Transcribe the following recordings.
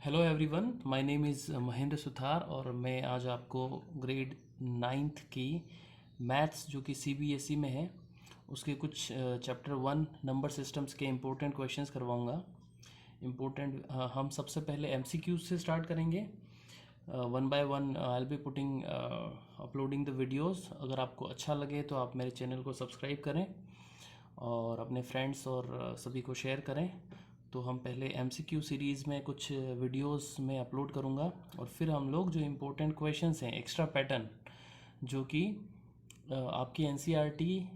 Hello everyone, my name is Mahendra Suthar और मैं आज आपको ग्रेड 9th की मैथ्स जो कि सीबीएसई में है उसके कुछ चैप्टर 1 नंबर सिस्टम्स के इम्पोर्टेंट क्वेश्चंस करवाऊंगा। हम सबसे पहले एमसीक्यूज से स्टार्ट करेंगे। One by one I will be putting uploading the videos. अगर आपको अच्छा लगे तो आप मेरे चैनल को सब्सक्राइब करें और अपने फ्रेंड्स और सभी को शेयर करें। तो हम पहले एमसीक्यू सीरीज़ में कुछ वीडियोस में अपलोड करूँगा और फिर हम लोग जो इम्पोर्टेंट क्वेश्चंस हैं एक्स्ट्रा पैटर्न जो कि आपकी एनसीईआरटी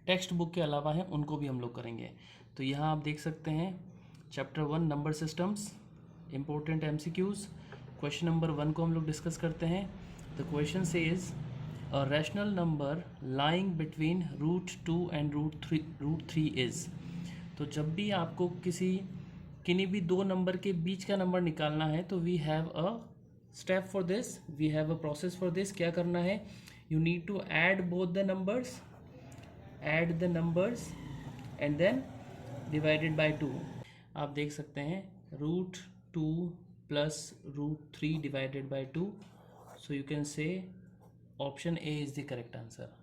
टेक्स्ट बुक के अलावा हैं उनको भी हम लोग करेंगे। तो यहाँ आप देख सकते हैं chapter 1 number systems important MCQs. Question number 1 को हम लोग डिस्कस करते हैं। The question says a rational number lying between √2 and √3 is। तो जब भी आपको किन्हीं भी दो नंबर के बीच का नंबर निकालना है तो we have a step for this, we have a process for this. क्या करना है? You need to add both the numbers, add the numbers and then divided by 2। आप देख सकते हैं √2 plus √3 divided by 2। So you can say option A is the correct answer.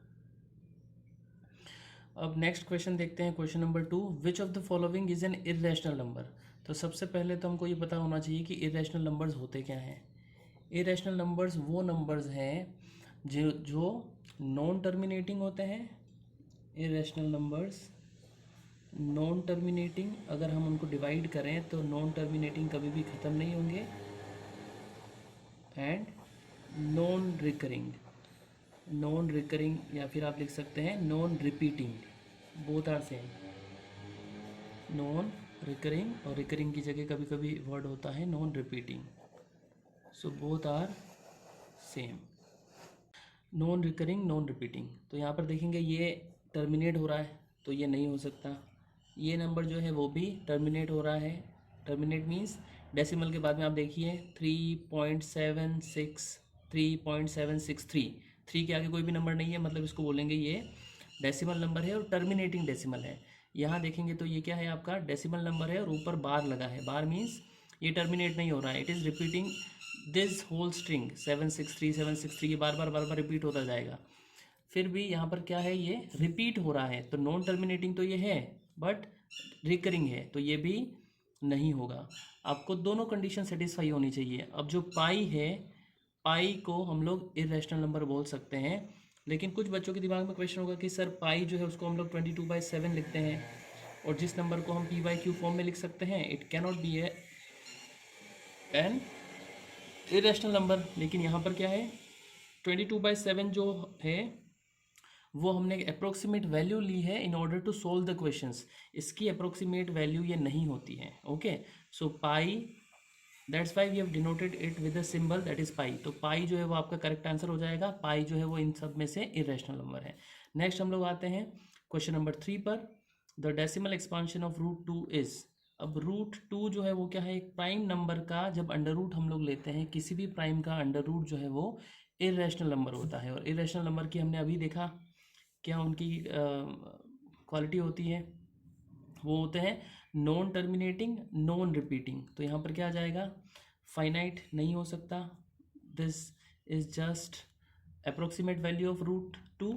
अब next question देखते हैं, question number 2। Which of the following is an irrational number. तो सबसे पहले तो हमको ये पता होना चाहिए कि इरेशनल नंबर्स होते क्या हैं। इरेशनल नंबर्स वो नंबर्स हैं जो नॉन टर्मिनेटिंग होते हैं। इरेशनल नंबर्स नॉन टर्मिनेटिंग, अगर हम उनको डिवाइड करें तो नॉन टर्मिनेटिंग कभी भी ख़त्म नहीं होंगे। And non recurring, non recurring या फिर आप लिख सकते हैं non repeating, both are same. Non recurring और रिकरिंग की जगह कभी कभी वर्ड होता है non repeating. So both are same. Non recurring non repeating, तो यहाँ पर देखेंगे ये टर्मिनेट हो रहा है तो ये नहीं हो सकता। ये नंबर जो है वो भी टर्मिनेट हो रहा है। टर्मिनेट मीन्स डेसिमल के बाद में आप देखिए 3.763 3 के आगे कोई भी नंबर नहीं है, मतलब इसको बोलेंगे ये डेसिमल नंबर है और टर्मिनेटिंग डेसिमल है। यहाँ देखेंगे तो ये क्या है, आपका डेसिमल नंबर है और ऊपर बार लगा है। बार मीन्स ये टर्मिनेट नहीं हो रहा है, it is repeating this whole string 763 ये बार बार रिपीट होता जाएगा। फिर भी यहाँ पर क्या है, ये रिपीट हो रहा है तो नॉन टर्मिनेटिंग तो ये है बट रिकरिंग है तो ये भी नहीं होगा। आपको दोनों कंडीशन सेटिस्फाई होनी चाहिए। अब जो पाई है, पाई को हम लोग इरेशनल नंबर बोल सकते हैं, लेकिन कुछ बच्चों के दिमाग में क्वेश्चन होगा कि सर पाई जो है उसको हम लोग 22/7 लिखते हैं और जिस नंबर को हम p/q फॉर्म में लिख सकते हैं, it cannot B N irrational number. लेकिन यहाँ पर क्या है, 22/7 जो है वो हमने अप्रोक्सीमेट वैल्यू ली है in order to solve the questions. इसकी अप्रोक्सीमेट वैल्यू ये नहीं होती है। Okay, so pi, that's why we have denoted it with a symbol that is pi. तो पाई जो है वो आपका करेक्ट आंसर हो जाएगा। पाई जो है वो इन सब में से इरेशनल नंबर है। नेक्स्ट हम लोग आते हैं क्वेश्चन नंबर 3 पर। The decimal expansion of √2 is. अब √2 जो है वो क्या है, एक प्राइम नंबर का जब अंडर रूट हम लोग लेते हैं, किसी भी प्राइम का अंडर रूट जो है वो इरेशनल नंबर होता है। और इरेशनल नंबर की हमने अभी देखा क्या उनकी क्वालिटी होती है, वो होते हैं नॉन टर्मिनेटिंग नॉन रिपीटिंग। तो यहाँ पर क्या आ जाएगा, फाइनाइट नहीं हो सकता, this is just approximate value of √2।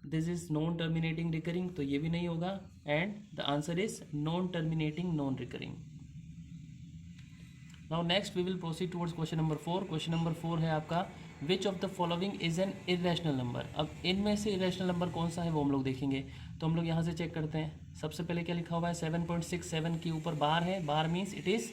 This is non terminating recurring, तो ये भी नहीं होगा। And the answer is non terminating non recurring. Now next we will proceed towards question number 4। Question number 4 है आपका, which of the following is an irrational number. अब इनमें से इरेशनल नंबर कौन सा है वो हम लोग देखेंगे। तो हम लोग यहाँ से चेक करते हैं। सबसे पहले क्या लिखा हुआ है, 7.67 के ऊपर बार है। बार means it is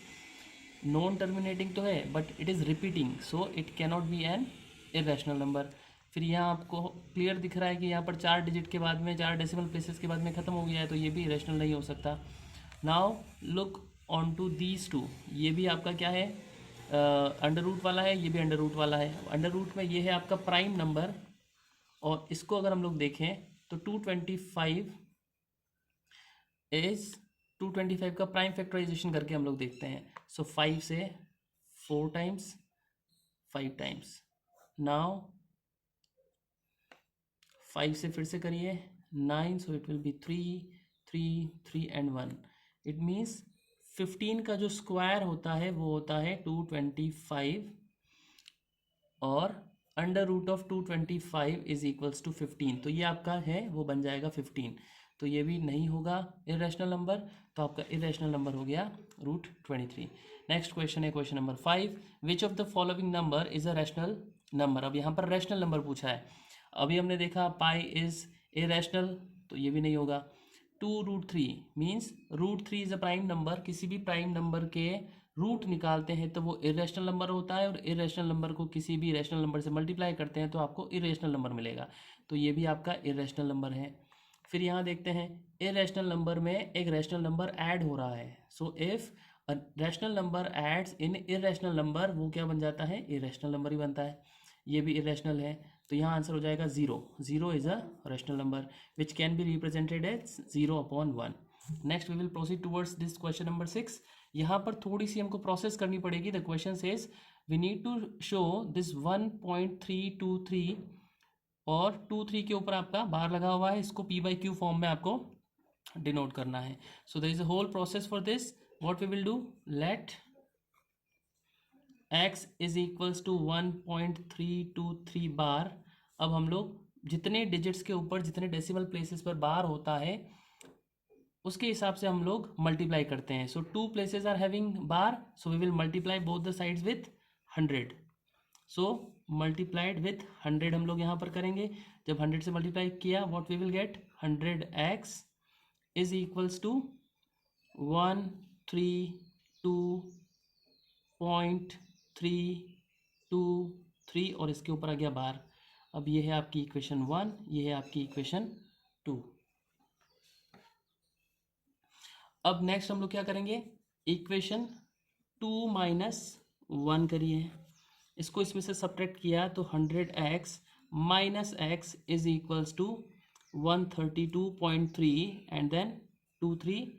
non terminating तो है but it is repeating, so it cannot B N irrational number. फिर यहाँ आपको क्लियर दिख रहा है कि यहाँ पर 4 डिजिट के बाद में, 4 डेसिमल प्लेसेस के बाद में ख़त्म हो गया है, तो ये भी इरेशनल नहीं हो सकता। Now look on to these two. ये भी आपका क्या है, अंडर रूट वाला है, ये भी अंडर रूट वाला है। अंडर रूट में ये है आपका प्राइम नंबर, और इसको अगर हम लोग देखें तो 225 इज 225 का प्राइम फैक्टराइजेशन करके हम लोग देखते हैं। सो 5 से 4 टाइम्स, 5 टाइम्स। नाउ 5 से फिर से करिए 9, so it will be 3 3 3 and 1। It means 15 का जो स्क्वायर होता है वो होता है 225 और under root of 225 is equals to 15, तो ये आपका है वो बन जाएगा 15, तो ये भी नहीं होगा इरेशनल नंबर, तो आपका इरेशनल नंबर हो गया रूट 23। नेक्स्ट क्वेश्चन है question number 5, which of the following number is a rational number. अब यहाँ पर रैशनल नंबर पूछा है। अभी हमने देखा पाई इज इरेशनल, तो ये भी नहीं होगा। 2√3 means √3 is a prime number, किसी भी प्राइम नंबर के रूट निकालते हैं तो वो इरेशनल नंबर होता है, और इरेशनल नंबर को किसी भी रैशनल नंबर से मल्टीप्लाई करते हैं तो आपको इरेशनल नंबर मिलेगा, तो ये भी आपका इरेशनल नंबर है। फिर यहाँ देखते हैं इरेशनल नंबर में एक रैशनल नंबर ऐड हो रहा है, so if a rational number adds in irrational number, वो क्या बन जाता है, इरेशनल नंबर ही बनता है, ये भी इरेशनल है, तो यहाँ आंसर हो जाएगा 0। 0 is a rational number which can be represented as 0/1। Next we will proceed towards this question number 6। यहाँ पर थोड़ी सी हमको प्रोसेस करनी पड़ेगी। The question says we need to show this 1.323 और 23 के ऊपर आपका बार लगा हुआ है, इसको p/q फॉर्म में आपको डिनोट करना है। So there is a whole process for this. What we will do, let x is equals to 1.323 bar. अब हम लोग जितने डिजिट्स के ऊपर जितने डेसिमल प्लेसेस पर बार होता है उसके हिसाब से हम लोग मल्टीप्लाई करते हैं। So 2 places are having bar, so we will multiply both the sides with 100। So multiplied with 100 हम लोग यहाँ पर करेंगे। जब 100 से मल्टीप्लाई किया what we will get, 100x is equals to 132.323 और इसके ऊपर आ गया बार। अब ये है आपकी इक्वेशन 1, ये है आपकी इक्वेशन 2। अब नेक्स्ट हम लोग क्या करेंगे, इक्वेशन 2 - 1 करिए, इसको इसमें से सब्ट्रैक्ट किया तो 100x minus x is equals to 132.3 and then 23,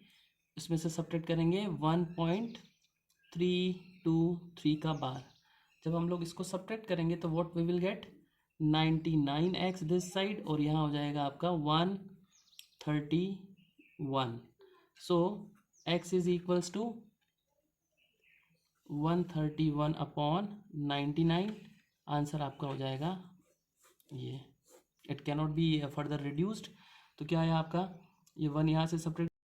इसमें से सब्ट्रैक्ट करेंगे 1.323 का बार। जब हम लोग इसको सब्ट्रैक्ट करेंगे तो what we will get, 99x this side और यहाँ हो जाएगा आपका 131। So x is equals to 131/99। Answer आपका हो जाएगा ये। It cannot be further reduced, तो क्या है आपका ये 1 यहाँ से सब्ट्रैक्ट